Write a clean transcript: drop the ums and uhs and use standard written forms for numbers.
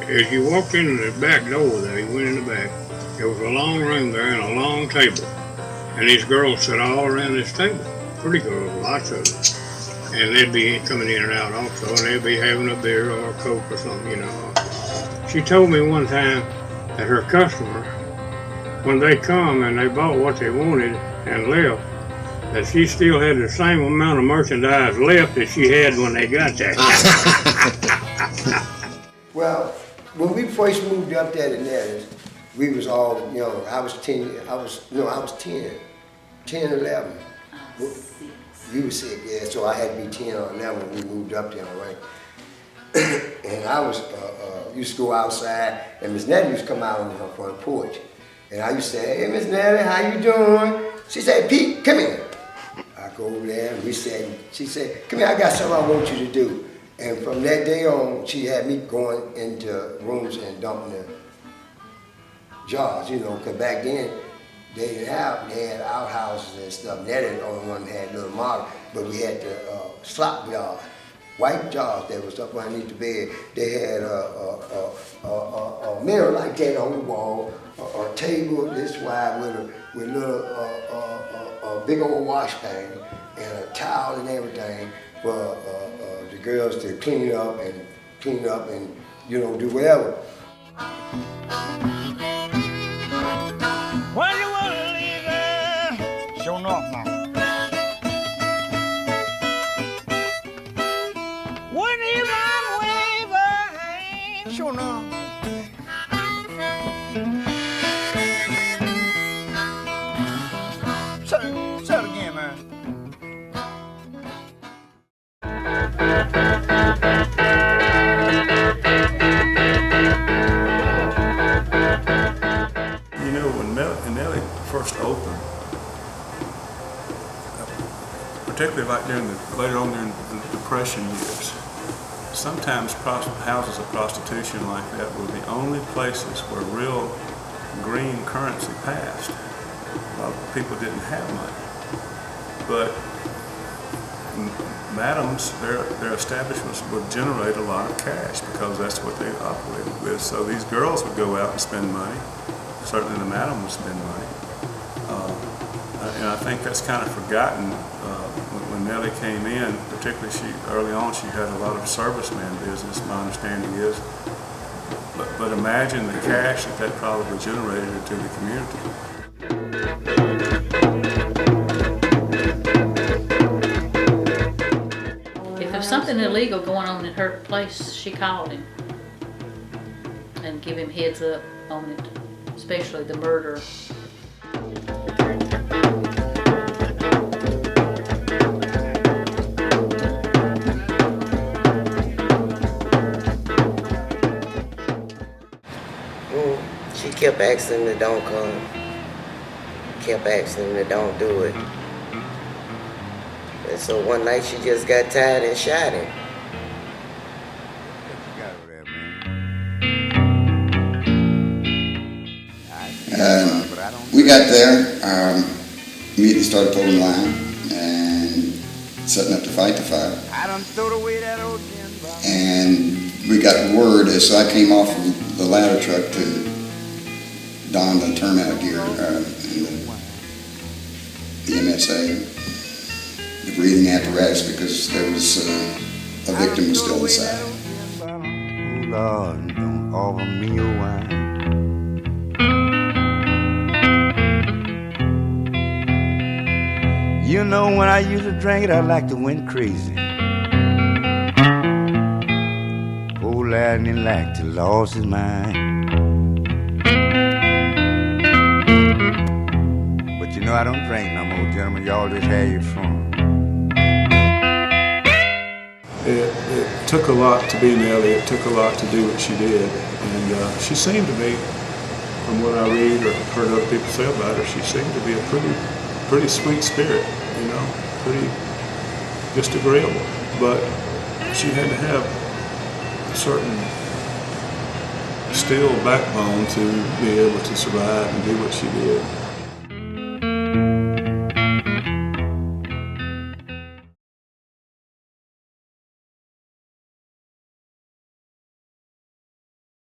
As you walked in the back door there, you went in the back, there was a long room there and a long table. And these girls sat all around this table. Pretty girls, lots of them. And they'd be coming in and out also, and they'd be having a beer or a Coke or something, you know. She told me one time that her customers, when they come and they bought what they wanted and left, that she still had the same amount of merchandise left that she had when they got there. Well, when we first moved up there to Natchez, we was all young. I was 10, 11. You were 6, yeah, so I had to be 10 or 11 when we moved up there, right? And I was, used to go outside, and Miss Nellie used to come out on her front porch. And I used to say, hey, Miss Nellie, how you doing? She said, Pete, come here. I go over there, and she said, come here, I got something I want you to do. And from that day on, she had me going into rooms and dumping the jars, you know, because back then, they had outhouses and stuff. Nellie the only one that had little model, but we had the slop jars, white jars that was up underneath the bed. They had a mirror like that on the wall, a table this wide with little a big old wash pan and a towel and everything for the girls to clean up and you know, do whatever. When you wanna leave her, sure enough now. When you run away, I ain't sure enough. Say it again, man. You know, when Nellie first opened, particularly like later on during the Depression years, sometimes houses of prostitution like that were the only places where real green currency passed. A lot of people didn't have money, but madams, their establishments would generate a lot of cash because that's what they operated with. So these girls would go out and spend money. Certainly the madam would spend money. And I think that's kind of forgotten when Nellie came in, particularly early on she had a lot of serviceman business, my understanding is. But imagine the cash that probably generated into the community. If there's something illegal going on in her place, she called him and give him heads up on it, especially the murder. She kept asking him to don't come, kept asking him to don't do it. And so one night she just got tired and shot him. We got there, immediately started pulling line and setting up to fight the fire. And we got word as I came off of the ladder truck to don the turnout gear and the MSA, the breathing apparatus, because there was a victim was still inside. Oh Lord, don't offer me your wine. You know, when I used to drink it, I like to went crazy. Old lad didn't like to lose his mind. But you know, I don't drink no more, gentlemen. Y'all just have your fun. It took a lot to be Nellie. It took a lot to do what she did. And she seemed to be, from what I read or heard other people say about her, she seemed to be a pretty sweet spirit, you know, pretty just agreeable. But she had to have a certain steel backbone to be able to survive and do what she did.